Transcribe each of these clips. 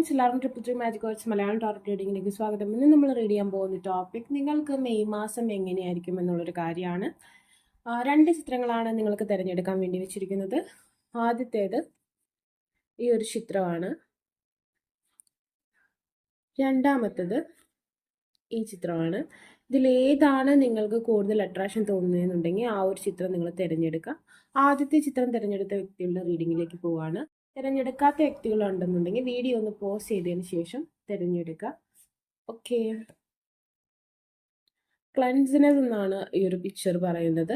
Friends, എല്ലാവർക്കും triple magic words Malayalam topic റീഡിങ്ങിലേക്ക് സ്വാഗതം. ഇന്ന് നമ്മൾ റീഡ് ചെയ്യാൻ പോകുന്ന ടോപ്പിക് നിങ്ങൾക്ക് മെയ് മാസം എങ്ങനെയായിരിക്കും എന്നുള്ളൊരു കാര്യമാണ്. രണ്ട് ചിത്രങ്ങളാണ് നിങ്ങൾക്ക് തിരഞ്ഞെടുക്കാൻ വേണ്ടി വെച്ചിരിക്കുന്നത്. ആദ്യത്തേത് ഈ ഒരു ചിത്രമാണ്. രണ്ടാമത്തേത് ഈ ചിത്രമാണ്. ഇതിലേതാണ് നിങ്ങൾക്ക് കൂടുതൽ അട്രാക്ഷൻ തോന്നുന്നതെന്നുണ്ടെങ്കിൽ ആ ഒരു ചിത്രം നിങ്ങൾ തിരഞ്ഞെടുക്കുക. ആദ്യത്തെ ചിത്രം തിരഞ്ഞെടുത്ത വ്യക്തികളുടെ റീഡിങ്ങിലേക്ക് പോവാണ്. തിരഞ്ഞെടുക്കാത്ത വ്യക്തികളുണ്ടെന്നുണ്ടെങ്കിൽ വീഡിയോ ഒന്ന് പോസ് ചെയ്തതിന് ശേഷം തിരഞ്ഞെടുക്കുക. ഓക്കെ. ക്ലൻസിനെസ് എന്നാണ് ഈ ഒരു പിക്ചർ പറയുന്നത്.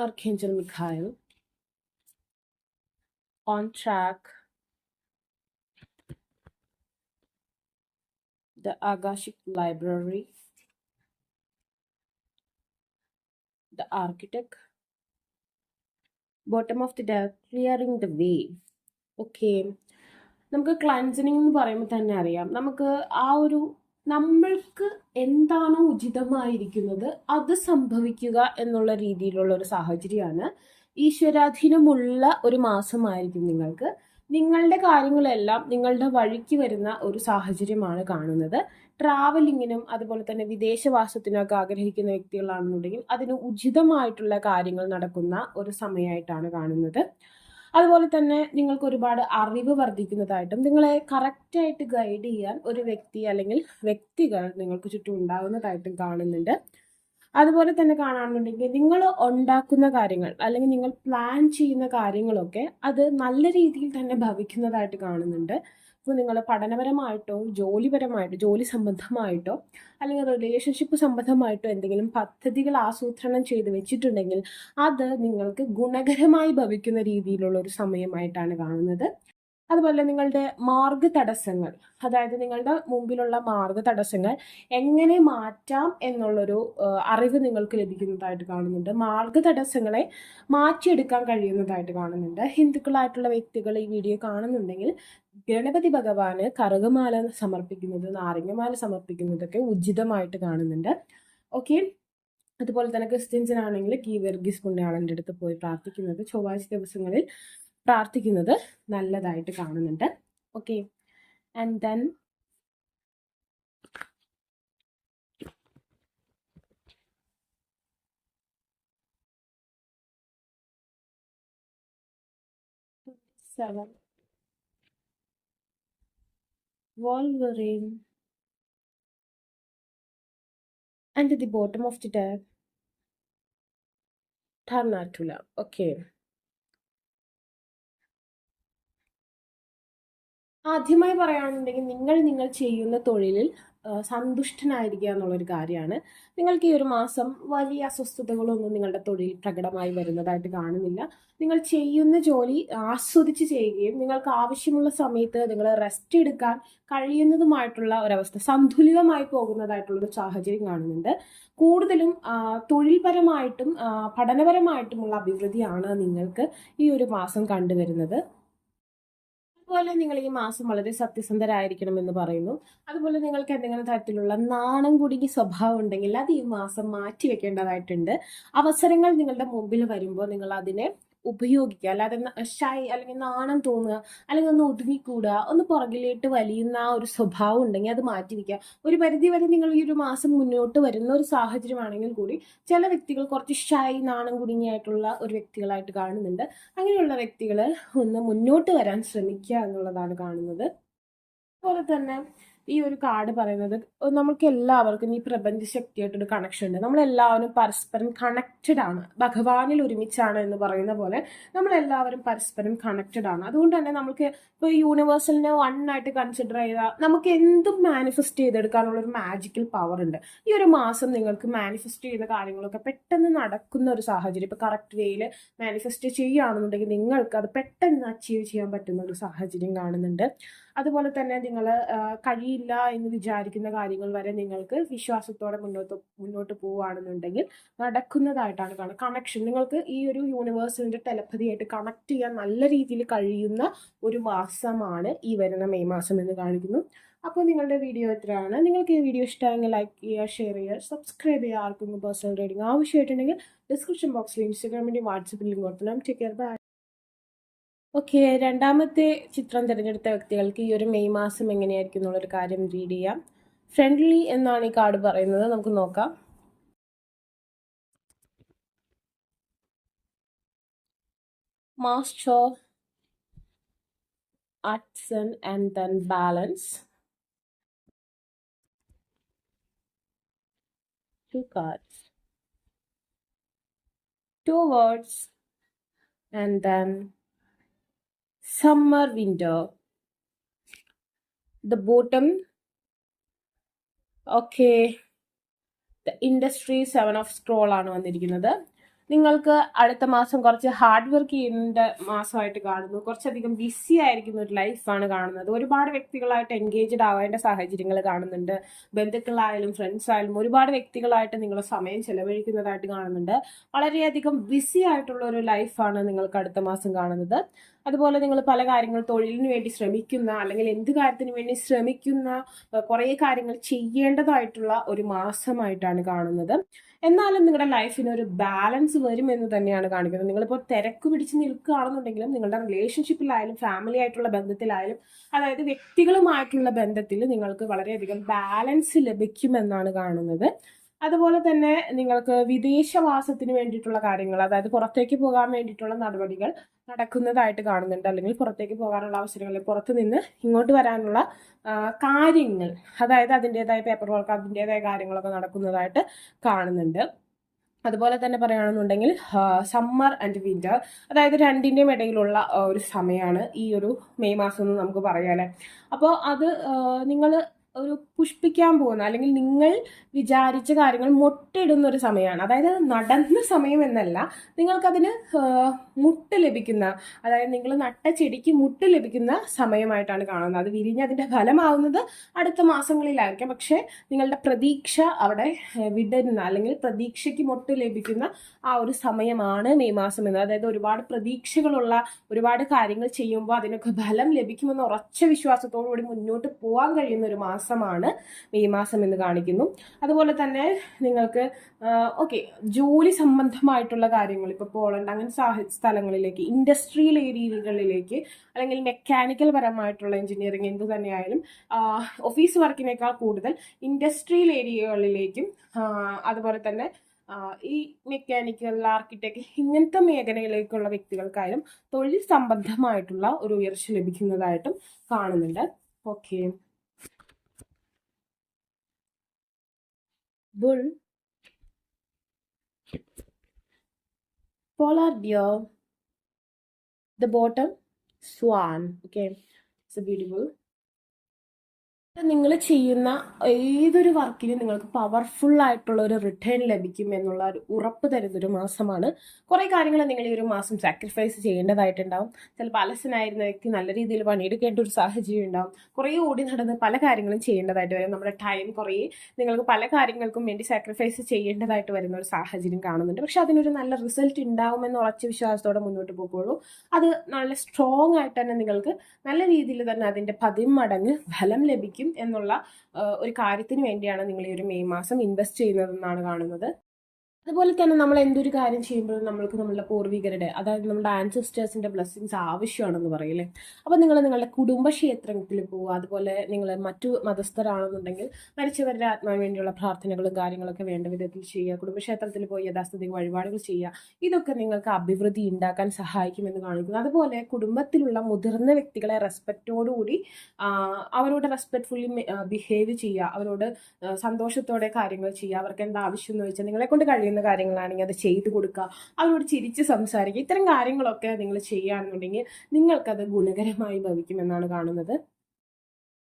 Archangel Michael, on track, the Akashic Library, the Architect, bottom of the deck, clearing the way. Okay, നമുക്ക് ക്ലൻസിനിങ് എന്ന് പറയുമ്പോൾ തന്നെ അറിയാം, നമുക്ക് ആ ഒരു നമ്മൾക്ക് എന്താണോ ഉചിതമായിരിക്കുന്നത് അത് സംഭവിക്കുക എന്നുള്ള രീതിയിലുള്ള ഒരു സാഹചര്യമാണ്. ഈശ്വരാധീനമുള്ള ഒരു മാസമായിരിക്കും നിങ്ങൾക്ക്. നിങ്ങളുടെ കാര്യങ്ങളെല്ലാം നിങ്ങളുടെ വഴിക്ക് വരുന്ന ഒരു സാഹചര്യമാണ് കാണുന്നത്. ട്രാവലിങ്ങിനും അതുപോലെ തന്നെ വിദേശവാസത്തിനൊക്കെ ആഗ്രഹിക്കുന്ന വ്യക്തികളാണെന്നുണ്ടെങ്കിൽ അതിന് ഉചിതമായിട്ടുള്ള കാര്യങ്ങൾ നടക്കുന്ന ഒരു സമയമായിട്ടാണ് കാണുന്നത്. അതുപോലെ തന്നെ നിങ്ങൾക്ക് ഒരുപാട് അറിവ് വർദ്ധിക്കുന്നതായിട്ടും നിങ്ങളെ കറക്റ്റായിട്ട് ഗൈഡ് ചെയ്യാൻ ഒരു വ്യക്തി അല്ലെങ്കിൽ വ്യക്തികൾ നിങ്ങൾക്ക് ചുറ്റും ഉണ്ടാകുന്നതായിട്ടും കാണുന്നുണ്ട്. അതുപോലെ തന്നെ കാണാനുണ്ടെങ്കിൽ നിങ്ങൾ ഉണ്ടാക്കുന്ന കാര്യങ്ങൾ അല്ലെങ്കിൽ നിങ്ങൾ പ്ലാൻ ചെയ്യുന്ന കാര്യങ്ങളൊക്കെ അത് നല്ല രീതിയിൽ തന്നെ ഭവിക്കുന്നതായിട്ട് കാണുന്നുണ്ട്. ഇപ്പോൾ നിങ്ങൾ പഠനപരമായിട്ടോ ജോലി സംബന്ധമായിട്ടോ അല്ലെങ്കിൽ റിലേഷൻഷിപ്പ് സംബന്ധമായിട്ടോ എന്തെങ്കിലും പദ്ധതികൾ ആസൂത്രണം ചെയ്ത് വെച്ചിട്ടുണ്ടെങ്കിൽ അത് നിങ്ങൾക്ക് ഗുണകരമായി ഭവിക്കുന്ന രീതിയിലുള്ള ഒരു സമയമായിട്ടാണ് കാണുന്നത്. അതുപോലെ നിങ്ങളുടെ മാർഗ തടസ്സങ്ങൾ, അതായത് നിങ്ങളുടെ മുമ്പിലുള്ള മാർഗ തടസ്സങ്ങൾ എങ്ങനെ മാറ്റാം എന്നുള്ളൊരു അറിവ് നിങ്ങൾക്ക് ലഭിക്കുന്നതായിട്ട് കാണുന്നുണ്ട്. മാർഗ തടസ്സങ്ങളെ മാറ്റിയെടുക്കാൻ കഴിയുന്നതായിട്ട് കാണുന്നുണ്ട്. ഹിന്ദുക്കളായിട്ടുള്ള വ്യക്തികൾ ഈ വീഡിയോ കാണുന്നുണ്ടെങ്കിൽ ഗണപതി ഭഗവാന് കറുകമാല സമർപ്പിക്കുന്നത്, നാരങ്ങമാല സമർപ്പിക്കുന്നതൊക്കെ ഉചിതമായിട്ട് കാണുന്നുണ്ട്. ഓക്കെ. അതുപോലെ തന്നെ ക്രിസ്ത്യൻസിനാണെങ്കിൽ ഗീവർഗീസ് പുണ്യാളൻ്റെ അടുത്ത് പോയി പ്രാർത്ഥിക്കുന്നത്, ചൊവ്വാഴ്ച ദിവസങ്ങളിൽ പ്രാർത്ഥിക്കുന്നത് നല്ലതായിട്ട് കാണുന്നുണ്ട്. Okay. And then Wolverine, and at the bottom of the deck, Tarantula. Okay. ആദ്യമായി പറയുകയാണെന്നുണ്ടെങ്കിൽ നിങ്ങൾ ചെയ്യുന്ന തൊഴിലിൽ സന്തുഷ്ടനായിരിക്കുക എന്നുള്ളൊരു കാര്യമാണ്. നിങ്ങൾക്ക് ഈ ഒരു മാസം വലിയ അസ്വസ്ഥതകളൊന്നും നിങ്ങളുടെ തൊഴിൽ പ്രകടമായി വരുന്നതായിട്ട് കാണുന്നില്ല. നിങ്ങൾ ചെയ്യുന്ന ജോലി ആസ്വദിച്ച് ചെയ്യുകയും നിങ്ങൾക്ക് ആവശ്യമുള്ള സമയത്ത് നിങ്ങൾ റെസ്റ്റ് എടുക്കാൻ കഴിയുന്നതുമായിട്ടുള്ള ഒരവസ്ഥ, സന്തുലിതമായി പോകുന്നതായിട്ടുള്ളൊരു സാഹചര്യം കാണുന്നുണ്ട്. കൂടുതലും തൊഴിൽപരമായിട്ടും പഠനപരമായിട്ടുമുള്ള അഭിവൃദ്ധിയാണ് നിങ്ങൾക്ക് ഈ ഒരു മാസം കണ്ടുവരുന്നത്. അതുപോലെ നിങ്ങൾ ഈ മാസം വളരെ സത്യസന്ധരായിരിക്കണം എന്ന് പറയുന്നു. അതുപോലെ നിങ്ങൾക്ക് എന്തെങ്കിലും തരത്തിലുള്ള നാണം കുടുങ്ങി സ്വഭാവം ഉണ്ടെങ്കിൽ അത് ഈ മാസം മാറ്റി വെക്കേണ്ടതായിട്ടുണ്ട്. അവസരങ്ങൾ നിങ്ങളുടെ മുമ്പിൽ വരുമ്പോൾ നിങ്ങൾ അതിനെ ഉപയോഗിക്കുക. അല്ലാതെ ഷൈ അല്ലെങ്കിൽ നാണം തോന്നുക അല്ലെങ്കിൽ ഒന്ന് ഒതുങ്ങിക്കൂടുക, ഒന്ന് പുറകിലേക്ക് വലിയുന്ന ആ ഒരു സ്വഭാവം ഉണ്ടെങ്കിൽ അത് മാറ്റിവെക്കുക. ഒരു പരിധി വരെ നിങ്ങൾ ഈ ഒരു മാസം മുന്നോട്ട് വരുന്ന ഒരു സാഹചര്യമാണെങ്കിൽ കൂടി ചില വ്യക്തികൾ കുറച്ച് ഷൈ, നാണം കുടുങ്ങിയായിട്ടുള്ള ഒരു വ്യക്തികളായിട്ട് കാണുന്നുണ്ട്. അങ്ങനെയുള്ള വ്യക്തികൾ ഒന്ന് മുന്നോട്ട് വരാൻ ശ്രമിക്കുക എന്നുള്ളതാണ് കാണുന്നത്. അതുപോലെ തന്നെ ഈ ഒരു കാർഡ് പറയുന്നത് നമുക്ക് എല്ലാവർക്കും ഈ പ്രപഞ്ച ശക്തിയായിട്ടൊരു കണക്ഷൻ ഉണ്ട്. നമ്മളെല്ലാവരും പരസ്പരം കണക്റ്റഡ് ആണ്, ഭഗവാനിൽ ഒരുമിച്ചാണ് എന്ന് പറയുന്ന പോലെ നമ്മളെല്ലാവരും പരസ്പരം കണക്റ്റഡ് ആണ്. അതുകൊണ്ട് തന്നെ നമുക്ക് ഇപ്പോൾ യൂണിവേഴ്സലിനെ ആയിട്ട് കൺസിഡർ ചെയ്താൽ നമുക്ക് എന്തും മാനിഫെസ്റ്റ് ചെയ്തെടുക്കാനുള്ള ഒരു മാജിക്കൽ പവർ ഉണ്ട്. ഈ ഒരു മാസം നിങ്ങൾക്ക് മാനിഫെസ്റ്റ് ചെയ്യുന്ന കാര്യങ്ങളൊക്കെ പെട്ടെന്ന് നടക്കുന്ന ഒരു സാഹചര്യം, ഇപ്പോൾ കറക്റ്റ് വേയിൽ മാനിഫെസ്റ്റ് ചെയ്യുകയാണെന്നുണ്ടെങ്കിൽ നിങ്ങൾക്ക് അത് പെട്ടെന്ന് അച്ചീവ് ചെയ്യാൻ പറ്റുന്ന ഒരു സാഹചര്യം കാണുന്നുണ്ട്. അതുപോലെ തന്നെ നിങ്ങൾ കഴിയില്ല എന്ന് വിചാരിക്കുന്ന കാര്യങ്ങൾ വരെ നിങ്ങൾക്ക് വിശ്വാസത്തോടെ മുന്നോട്ട് പോവുകയാണെന്നുണ്ടെങ്കിൽ നടക്കുന്നതായിട്ടാണ് കാണുന്നത്. കണക്ഷൻ, നിങ്ങൾക്ക് ഈ ഒരു യൂണിവേഴ്സിൻ്റെ ടെലപ്പതിയായിട്ട് കണക്ട് ചെയ്യാൻ നല്ല രീതിയിൽ കഴിയുന്ന ഒരു മാസമാണ് ഈ വരുന്ന മെയ് മാസം എന്ന് കാണിക്കുന്നു. അപ്പോൾ നിങ്ങളുടെ വീഡിയോ ഇത്രയാണ്. നിങ്ങൾക്ക് ഈ വീഡിയോ ഇഷ്ടമായെങ്കിൽ ലൈക്ക് ചെയ്യുക, ഷെയർ ചെയ്യുക, സബ്സ്ക്രൈബ് ചെയ്യുക. ആർക്കും പേഴ്സണൽ റീഡിംഗ് ആവശ്യമായിട്ടുണ്ടെങ്കിൽ ഡിസ്ക്രിപ്ഷൻ ബോക്സിൽ ഇൻസ്റ്റാഗ്രാമിൻ്റെ വാട്സപ്പിൽ ലിങ്ക് കൊടുത്തണം. Take care, bye. ഓക്കെ, രണ്ടാമത്തെ ചിത്രം തിരഞ്ഞെടുത്ത വ്യക്തികൾക്ക് ഈ ഒരു മെയ് മാസം എങ്ങനെയായിരിക്കും എന്നുള്ളൊരു കാര്യം റീഡ് ചെയ്യാം. ഫ്രണ്ട്ലി എന്നാണ് ഈ കാർഡ് പറയുന്നത്. നമുക്ക് നോക്കാം. Master, artisan, and then balance. Two cards, two words, and then summer, winter. The bottom, okay, the industry, 7 of scroll ആണ് വന്നിരിക്കുന്നത്. നിങ്ങൾക്ക് അടുത്ത മാസം കുറച്ച് ഹാർഡ് വർക്ക് ചെയ്യുന്ന മാസമായിട്ട് കാണുന്നു. കുറച്ചധികം ബിസി ആയിരിക്കുന്ന ഒരു ലൈഫാണ് കാണുന്നത്. ഒരുപാട് വ്യക്തികളായിട്ട് എൻഗേജ്ഡ് ആവേണ്ട സാഹചര്യങ്ങൾ കാണുന്നുണ്ട്. ബന്ധുക്കളായാലും ഫ്രണ്ട്സ് ആയാലും ഒരുപാട് വ്യക്തികളായിട്ട് നിങ്ങൾ സമയം ചെലവഴിക്കുന്നതായിട്ട് കാണുന്നുണ്ട്. വളരെയധികം ബിസി ആയിട്ടുള്ള ഒരു ലൈഫാണ് നിങ്ങൾക്ക് അടുത്ത മാസം കാണുന്നത്. അതുപോലെ നിങ്ങൾ പല കാര്യങ്ങൾ തൊഴിലിന് വേണ്ടി ശ്രമിക്കുന്ന, അല്ലെങ്കിൽ എന്ത് കാര്യത്തിന് വേണ്ടി ശ്രമിക്കുന്ന, കുറേ കാര്യങ്ങൾ ചെയ്യേണ്ടതായിട്ടുള്ള ഒരു മാസമായിട്ടാണ് കാണുന്നത്. എന്നാലും നിങ്ങളുടെ ലൈഫിന് ഒരു ബാലൻസ് വരുമെന്ന് തന്നെയാണ് കാണിക്കുന്നത്. നിങ്ങളിപ്പോൾ തിരക്ക് പിടിച്ച് നിൽക്കുകയാണെന്നുണ്ടെങ്കിലും നിങ്ങളുടെ റിലേഷൻഷിപ്പിലായാലും ഫാമിലി ആയിട്ടുള്ള ബന്ധത്തിലായാലും, അതായത് വ്യക്തികളുമായിട്ടുള്ള ബന്ധത്തിൽ നിങ്ങൾക്ക് വളരെയധികം ബാലൻസ് ലഭിക്കുമെന്നാണ് കാണുന്നത്. അതുപോലെ തന്നെ നിങ്ങൾക്ക് വിദേശവാസത്തിന് വേണ്ടിയിട്ടുള്ള കാര്യങ്ങൾ, അതായത് പുറത്തേക്ക് പോകാൻ വേണ്ടിയിട്ടുള്ള നടപടികൾ നടക്കുന്നതായിട്ട് കാണുന്നുണ്ട്. അല്ലെങ്കിൽ പുറത്തേക്ക് പോകാനുള്ള അവസരങ്ങൾ, പുറത്തു നിന്ന് ഇങ്ങോട്ട് വരാനുള്ള കാര്യങ്ങൾ, അതായത് അതിൻ്റെതായ പേപ്പർ വർക്ക്, അതിൻ്റെതായ കാര്യങ്ങളൊക്കെ നടക്കുന്നതായിട്ട് കാണുന്നുണ്ട്. അതുപോലെ തന്നെ പറയുകയാണെന്നുണ്ടെങ്കിൽ സമ്മർ ആൻഡ് വിൻ്റർ, അതായത് രണ്ടിൻ്റെയും ഇടയിലുള്ള ഒരു സമയമാണ് ഈ ഒരു മെയ് മാസം എന്ന് നമുക്ക് പറയാല്ലേ. അപ്പോൾ അത് നിങ്ങൾ ഒരു പുഷ്പിക്കാൻ പോകുന്ന, അല്ലെങ്കിൽ നിങ്ങൾ വിചാരിച്ച കാര്യങ്ങൾ മുട്ടയിടുന്ന ഒരു സമയമാണ്. അതായത് നടന്ന സമയം എന്നല്ല, നിങ്ങൾക്കതിന് മുട്ട് ലഭിക്കുന്ന, അതായത് നിങ്ങൾ നട്ട ചെടിക്ക് മുട്ട് ലഭിക്കുന്ന സമയമായിട്ടാണ് കാണുന്നത്. അത് വിരിഞ്ഞ് അതിൻ്റെ ഫലമാവുന്നത് അടുത്ത മാസങ്ങളിലായിരിക്കാം. പക്ഷേ നിങ്ങളുടെ പ്രതീക്ഷ അവിടെ വിടരുന്ന, അല്ലെങ്കിൽ പ്രതീക്ഷയ്ക്ക് മുട്ട് ലഭിക്കുന്ന ആ ഒരു സമയമാണ് മെയ് മാസം എന്ന്. അതായത് ഒരുപാട് പ്രതീക്ഷകളുള്ള, ഒരുപാട് കാര്യങ്ങൾ ചെയ്യുമ്പോൾ അതിനൊക്കെ ഫലം ലഭിക്കുമെന്ന് ഉറച്ച വിശ്വാസത്തോടു കൂടി മുന്നോട്ട് പോകാൻ കഴിയുന്ന ഒരു മാസമാണ് മെയ് മാസം എന്ന് കാണിക്കുന്നു. അതുപോലെ തന്നെ നിങ്ങൾക്ക് ജോലി സംബന്ധമായിട്ടുള്ള കാര്യങ്ങൾ, ഇപ്പോൾ പോളണ്ട് അങ്ങനെ സ്ഥലങ്ങളിലേക്ക്, ഇൻഡസ്ട്രിയൽ ഏരിയകളിലേക്ക്, അല്ലെങ്കിൽ മെക്കാനിക്കൽ പരമായിട്ടുള്ള എഞ്ചിനീയറിംഗ് എന്ത് തന്നെയായാലും ഓഫീസ് വർക്കിനേക്കാൾ കൂടുതൽ ഇൻഡസ്ട്രിയൽ ഏരിയകളിലേക്കും, അതുപോലെ തന്നെ ഈ മെക്കാനിക്കൽ, ആർക്കിടെക്ട് ഇങ്ങനത്തെ മേഖലയിലേക്കുള്ള വ്യക്തികൾക്കായാലും തൊഴിൽ സംബന്ധമായിട്ടുള്ള ഒരു ഉയർച്ച ലഭിക്കുന്നതായിട്ടും കാണുന്നുണ്ട്. Okay, bull, polar bear, the bottom, swan. Okay, it's a beautiful. നിങ്ങൾ ചെയ്യുന്ന ഏതൊരു വർക്കിനും നിങ്ങൾക്ക് പവർഫുൾ ആയിട്ടുള്ള ഒരു റിട്ടേൺ ലഭിക്കും എന്നുള്ള ഒരു ഉറപ്പ് തരുന്നൊരു മാസമാണ്. കുറേ കാര്യങ്ങൾ നിങ്ങൾ ഈ ഒരു മാസം സാക്രിഫൈസ് ചെയ്യേണ്ടതായിട്ടുണ്ടാവും. ചിലപ്പോൾ അലസനായിരുന്ന വ്യക്തി നല്ല രീതിയിൽ പണിയെടുക്കേണ്ട ഒരു സാഹചര്യം ഉണ്ടാവും. കുറേ ഓടി നടന്ന് പല കാര്യങ്ങളും ചെയ്യേണ്ടതായിട്ട് വരും. നമ്മുടെ ടൈം കുറേ നിങ്ങൾക്ക് പല കാര്യങ്ങൾക്കും വേണ്ടി സാക്രിഫൈസ് ചെയ്യേണ്ടതായിട്ട് വരുന്ന ഒരു സാഹചര്യം കാണുന്നുണ്ട്. പക്ഷെ അതിനൊരു നല്ല റിസൾട്ട് ഉണ്ടാവുമെന്ന് ഉറച്ച വിശ്വാസത്തോടെ മുന്നോട്ട് പോകുള്ളൂ. അത് നല്ല സ്ട്രോങ് ആയിട്ട് തന്നെ നിങ്ങൾക്ക് നല്ല രീതിയിൽ തന്നെ അതിൻ്റെ 10 മടങ്ങ് ഫലം ലഭിക്കും എന്നുള്ള ഒരു കാര്യത്തിന് വേണ്ടിയാണ് നിങ്ങൾ ഈ ഒരു മെയ് മാസം ഇൻവെസ്റ്റ് ചെയ്യുന്നതെന്നാണ് കാണുന്നത്. അതുപോലെ തന്നെ നമ്മൾ എന്തൊരു കാര്യം ചെയ്യുമ്പോഴും നമ്മൾക്ക് നമ്മളുടെ പൂർവികരുടെ, അതായത് നമ്മുടെ ആൻസിസ്റ്റേഴ്സിന്റെ ബ്ലെസ്സിങ്സ് ആവശ്യമാണെന്ന് പറയില്ലേ. അപ്പോൾ നിങ്ങൾ നിങ്ങളുടെ കുടുംബക്ഷേത്രത്തിൽ പോവുക. അതുപോലെ നിങ്ങൾ മറ്റു മതസ്ഥരാണെന്നുണ്ടെങ്കിൽ മരിച്ചവരുടെ ആത്മാവിന് വേണ്ടിയുള്ള പ്രാർത്ഥനകളും കാര്യങ്ങളൊക്കെ വേണ്ട വിധത്തിൽ ചെയ്യുക. കുടുംബക്ഷേത്രത്തിൽ പോയി യഥാസ്ഥിതിക വഴിപാടുകൾ ചെയ്യുക. ഇതൊക്കെ നിങ്ങൾക്ക് അഭിവൃദ്ധി ഉണ്ടാക്കാൻ സഹായിക്കുമെന്ന് കാണിക്കുന്നു. അതുപോലെ കുടുംബത്തിലുള്ള മുതിർന്ന വ്യക്തികളെ റെസ്പെക്റ്റോടുകൂടി അവരോട് റെസ്പെക്ട്ഫുള്ളി ബിഹേവ് ചെയ്യുക. അവരോട് സന്തോഷത്തോടെ കാര്യങ്ങൾ ചെയ്യുക. അവർക്ക് എന്താ ആവശ്യം എന്ന് വെച്ചാൽ നിങ്ങളെ കൊണ്ട് കഴിയുന്ന കാര്യങ്ങളാണെങ്കിൽ അത് ചെയ്തു കൊടുക്കുക. അവരോട് ചിരിച്ച് സംസാരിക്കുക. ഇത്തരം കാര്യങ്ങളൊക്കെ നിങ്ങൾ ചെയ്യുകയാണെന്നുണ്ടെങ്കിൽ നിങ്ങൾക്കത് ഗുണകരമായി ഭവിക്കുമെന്നാണ് കാണുന്നത്.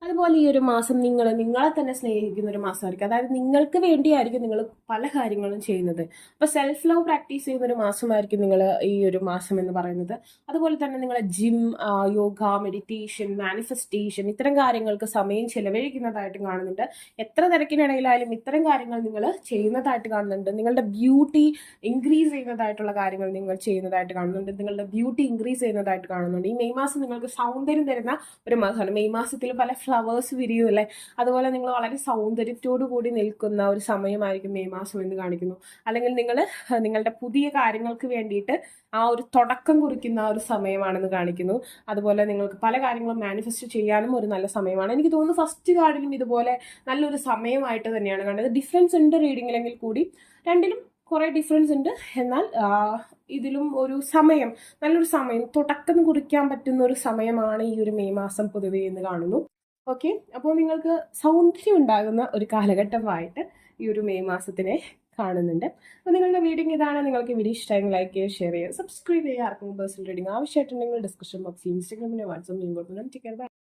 അതുപോലെ ഈ ഒരു മാസം നിങ്ങളെ തന്നെ സ്നേഹിക്കുന്ന ഒരു മാസമായിരിക്കും. അതായത് നിങ്ങൾക്ക് വേണ്ടിയായിരിക്കും നിങ്ങൾ പല കാര്യങ്ങളും ചെയ്യുന്നത്. അപ്പോൾ സെൽഫ് ലവ് പ്രാക്ടീസ് ചെയ്യുന്ന ഒരു മാസമായിരിക്കും നിങ്ങൾ ഈ ഒരു മാസം എന്ന് പറയുന്നത്. അതുപോലെ തന്നെ നിങ്ങൾ ജിം, യോഗ, മെഡിറ്റേഷൻ, മാനിഫെസ്റ്റേഷൻ ഇത്തരം കാര്യങ്ങൾക്ക് സമയം ചെലവഴിക്കുന്നതായിട്ടും കാണുന്നുണ്ട്. എത്ര തിരക്കിനിടയിലായാലും ഇത്തരം കാര്യങ്ങൾ നിങ്ങൾ ചെയ്യുന്നതായിട്ട് കാണുന്നുണ്ട്. നിങ്ങളുടെ ബ്യൂട്ടി ഇൻക്രീസ് ചെയ്യുന്നതായിട്ടുള്ള കാര്യങ്ങൾ നിങ്ങൾ ചെയ്യുന്നതായിട്ട് കാണുന്നുണ്ട്. നിങ്ങളുടെ ബ്യൂട്ടി ഇൻക്രീസ് ചെയ്യുന്നതായിട്ട് കാണുന്നുണ്ട്. ഈ മെയ് മാസം നിങ്ങൾക്ക് സൗന്ദര്യം തരുന്ന ഒരു മാസമാണ്. മെയ് മാസത്തിൽ പല ഫ്ലവേഴ്സ് വിരിയും അല്ലേ, അതുപോലെ നിങ്ങൾ വളരെ സൗന്ദര്യത്തോടു കൂടി നിൽക്കുന്ന ഒരു സമയമായിരിക്കും മെയ് മാസം എന്ന് കാണിക്കുന്നു. അല്ലെങ്കിൽ നിങ്ങൾ നിങ്ങളുടെ പുതിയ കാര്യങ്ങൾക്ക് വേണ്ടിയിട്ട് ആ ഒരു തുടക്കം കുറിക്കുന്ന ആ ഒരു സമയമാണെന്ന് കാണിക്കുന്നു. അതുപോലെ നിങ്ങൾക്ക് പല കാര്യങ്ങളും മാനിഫെസ്റ്റ് ചെയ്യാനും ഒരു നല്ല സമയമാണ്. എനിക്ക് തോന്നുന്നു ഫസ്റ്റ് കാർഡിലും ഇതുപോലെ നല്ലൊരു സമയമായിട്ട് തന്നെയാണ് കണ്ടത്. ഡിഫറൻസ് ഉണ്ട് റീഡിങ്ങിലെങ്കിൽ കൂടി രണ്ടിലും കുറെ ഡിഫറൻസ് ഉണ്ട്. എന്നാൽ ഇതിലും ഒരു സമയം, നല്ലൊരു സമയം, തുടക്കം കുറിക്കാൻ പറ്റുന്ന ഒരു സമയമാണ് ഈ ഒരു മെയ് മാസം പൊതുവേ എന്ന് കാണുന്നു. ഓക്കെ, അപ്പോൾ നിങ്ങൾക്ക് സൗന്ദര്യം ഉണ്ടാകുന്ന ഒരു കാലഘട്ടമായിട്ട് ഈ ഒരു മെയ് മാസത്തിനെ കാണുന്നുണ്ട്. അപ്പോൾ നിങ്ങളുടെ റീഡിംഗ് ഇതാണ്. നിങ്ങൾക്ക് വീഡിയോ ഇഷ്ടമായി ലൈക്ക് ചെയ്യുക, ഷെയർ ചെയ്യുക, സബ്സ്ക്രൈബ് ചെയ്യുക. ആർക്കും പേഴ്സണൽ റീഡിംഗ് ആവശ്യമായിട്ടുണ്ടെങ്കിൽ ഡിസ്ക്രിപ്ഷൻ ബോക്സിൽ ഇൻസ്റ്റാഗ്രാമിൻ്റെ വാട്സാപ്പ് ലിങ്ക് കൊടുക്കണം.